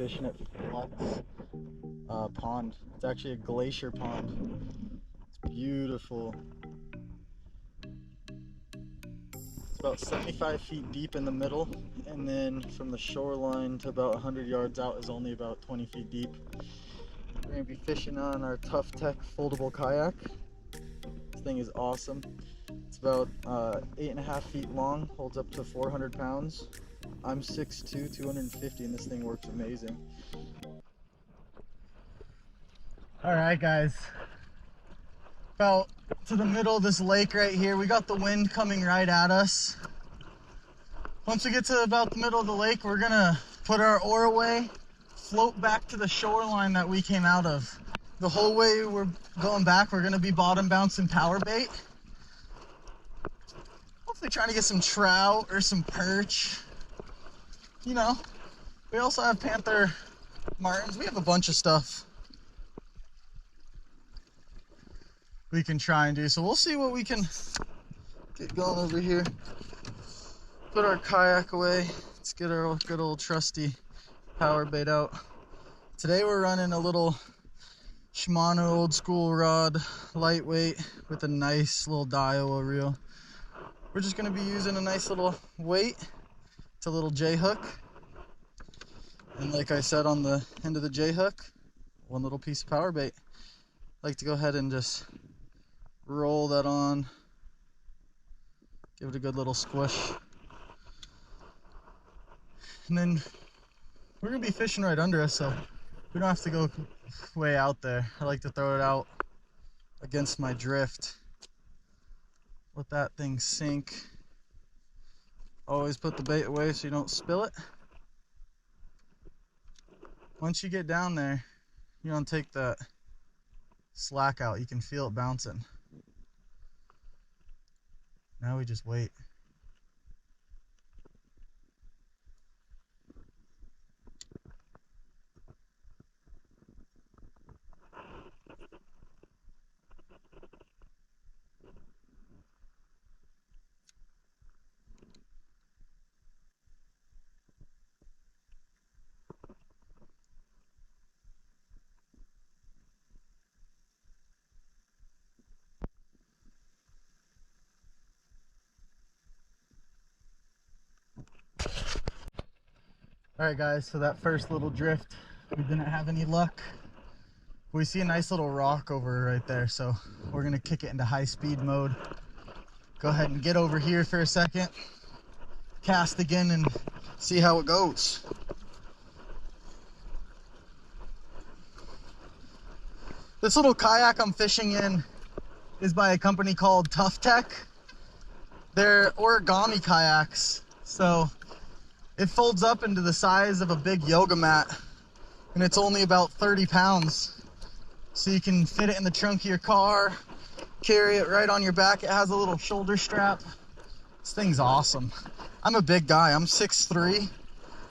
fishing at Flux Pond. It's actually a glacier pond. It's beautiful. It's about 75 feet deep in the middle, and then from the shoreline to about 100 yards out is only about 20 feet deep. We're going to be fishing on our Tough Tech foldable kayak. This thing is awesome. It's about 8.5 feet long, holds up to 400 pounds. I'm 6'2", 250, and this thing works amazing. Alright guys, about to the middle of this lake right here. We got the wind coming right at us. Once we get to about the middle of the lake, we're gonna put our oar away, float back to the shoreline that we came out of. The whole way we're going back, we're gonna be bottom bouncing power bait. Hopefully trying to get some trout or some perch. You know, we also have panther martins. We have a bunch of stuff we can try and do. So we'll see what we can get going over here. Put our kayak away. Let's get our good old trusty power bait out. Today we're running a little Shimano old school rod, lightweight with a nice little Daiwa reel. We're just going to be using a nice little weight. It's a little J hook. And like I said, on the end of the J hook, one little piece of power bait. I like to go ahead and just roll that on. Give it a good little squish. And then we're gonna be fishing right under us, so we don't have to go way out there. I like to throw it out against my drift. Let that thing sink. Always put the bait away so you don't spill it. Once you get down there, you don't take that slack out. You can feel it bouncing. Now we just wait. Alright guys, so that first little drift, we didn't have any luck. We see a nice little rock over right there, so we're gonna kick it into high speed mode. Go ahead and get over here for a second, cast again, and see how it goes. This little kayak I'm fishing in is by a company called Tough Tech. They're origami kayaks, so it folds up into the size of a big yoga mat, and it's only about 30 pounds. So you can fit it in the trunk of your car, carry it right on your back. It has a little shoulder strap. This thing's awesome. I'm a big guy, I'm 6'3",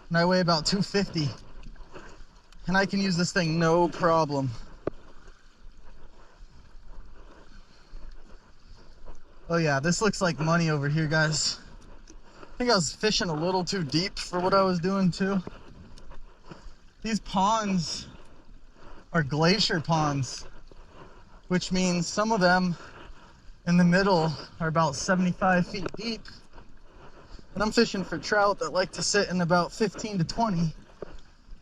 and I weigh about 250. And I can use this thing no problem. Oh yeah, this looks like money over here, guys. I think I was fishing a little too deep for what I was doing too. These ponds are glacier ponds, which means some of them in the middle are about 75 feet deep. And I'm fishing for trout that like to sit in about 15 to 20.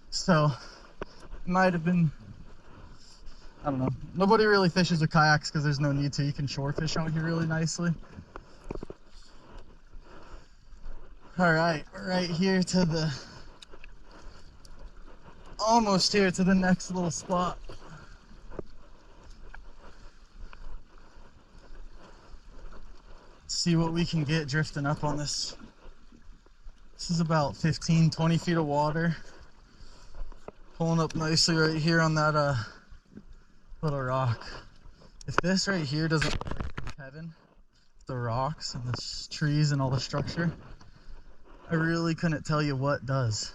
So it might have been, I don't know. Nobody really fishes with kayaks because there's no need to. You can shore fish out here really nicely. All right, we're right here to the, almost here to the next little spot. Let's see what we can get drifting up on this. This is about 15, 20 feet of water. Pulling up nicely right here on that little rock. If this right here doesn't look like heaven, the rocks and the trees and all the structure, I really couldn't tell you what does.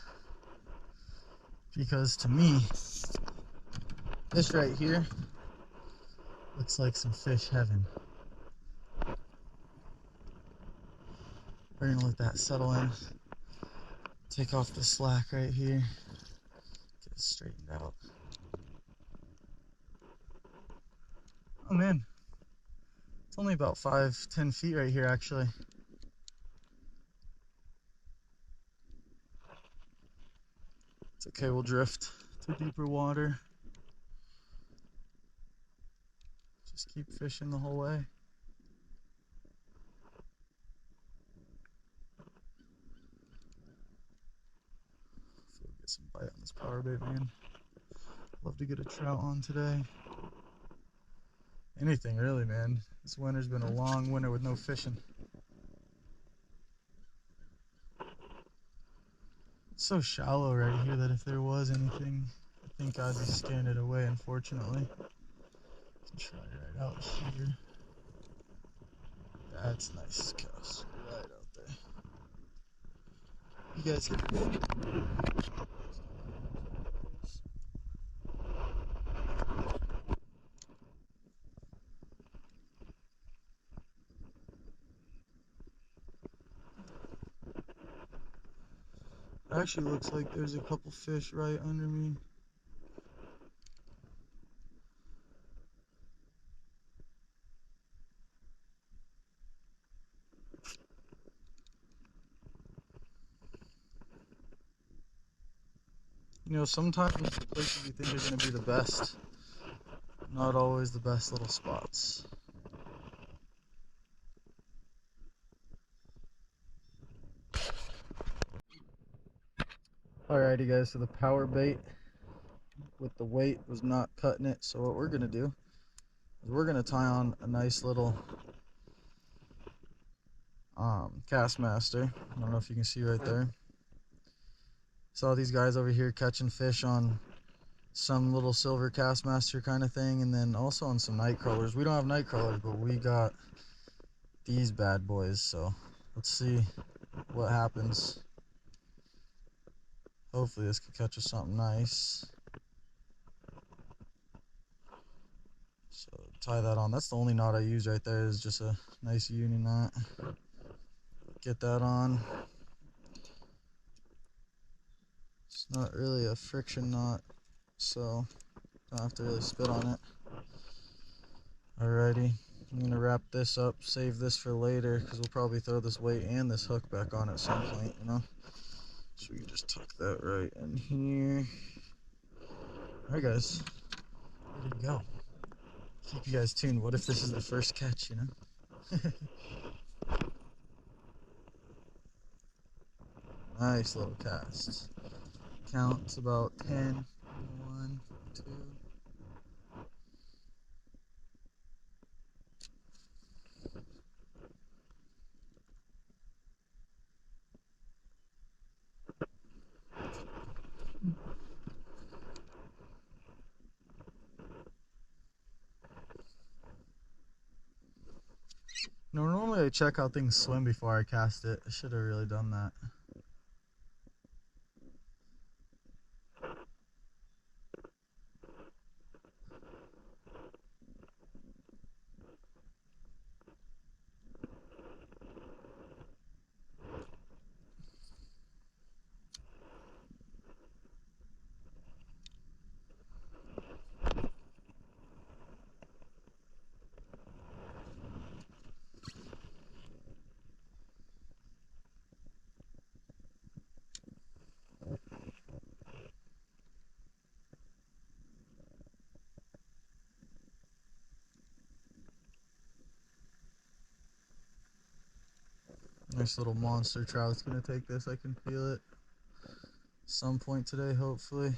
Because to me, this right here looks like some fish heaven. We're gonna let that settle in. Take off the slack right here. this straightened out. Oh man, it's only about 5-10 feet right here actually. It's okay, we'll drift to deeper water. Just keep fishing the whole way. So get some bite on this power bait, man. Love to get a trout on today. Anything really, man. This winter's been a long winter with no fishing. It's so shallow right here that if there was anything, I think I'd be scaring it away, unfortunately. Let's try right out here. That's nice cast. Right out there. You guys get it. Actually looks like there's a couple fish right under me. You know, sometimes the places you think are going to be the best, not always the best little spots. Alrighty guys, so the power bait with the weight was not cutting it, so what we're going to do is we're going to tie on a nice little cast master. I don't know if you can see right there. Saw these guys over here catching fish on some little silver cast master kind of thing, and then also on some night crawlers. We don't have night crawlers, but we got these bad boys, so let's see what happens. Hopefully this could catch us something nice. So tie that on. That's the only knot I use right there, is just a nice uni knot. Get that on. It's not really a friction knot, so don't have to really spit on it. Alrighty, I'm gonna wrap this up, save this for later, because we'll probably throw this weight and this hook back on at some point, you know? So we can just tuck that right in here. Alright guys, ready to go. Keep you guys tuned. What if this is the first catch, you know? Nice little cast. Counts about 10. 1, 2. No, normally I check how things swim before I cast it. I should have really done that. Nice little monster trout's gonna take this. I can feel it. Some point today, hopefully.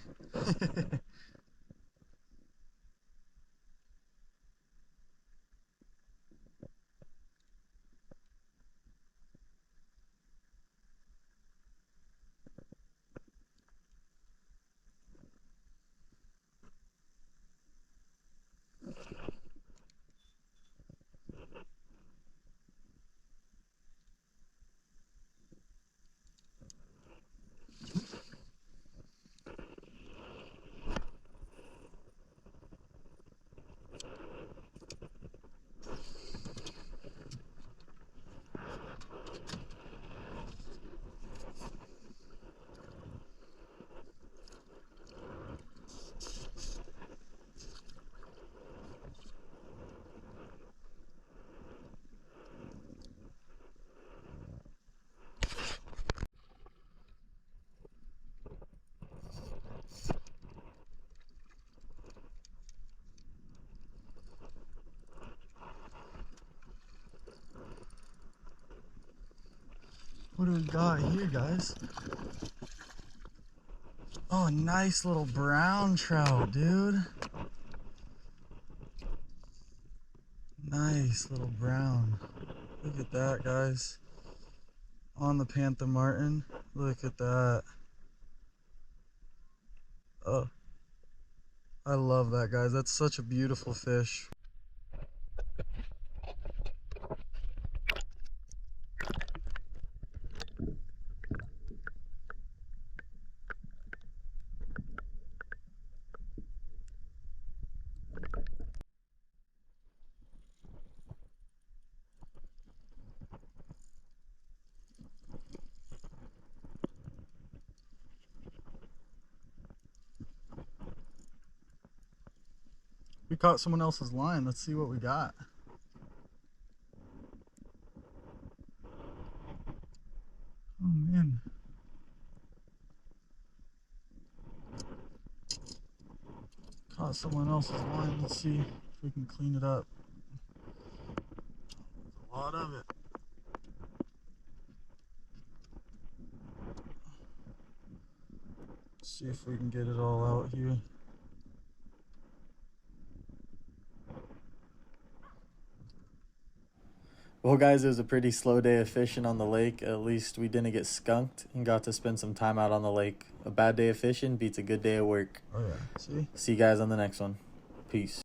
What do we got here, guys? Oh, a nice little brown trout, dude. Nice little brown. Look at that, guys. On the Panther Martin. Look at that. Oh, I love that, guys. That's such a beautiful fish. We caught someone else's line. Let's see what we got. Oh, man. Caught someone else's line. Let's see if we can clean it up. A lot of it. See if we can get it all out here. Well, guys, it was a pretty slow day of fishing on the lake. At least we didn't get skunked and got to spend some time out on the lake. A bad day of fishing beats a good day of work. Oh, yeah. See you guys on the next one. Peace.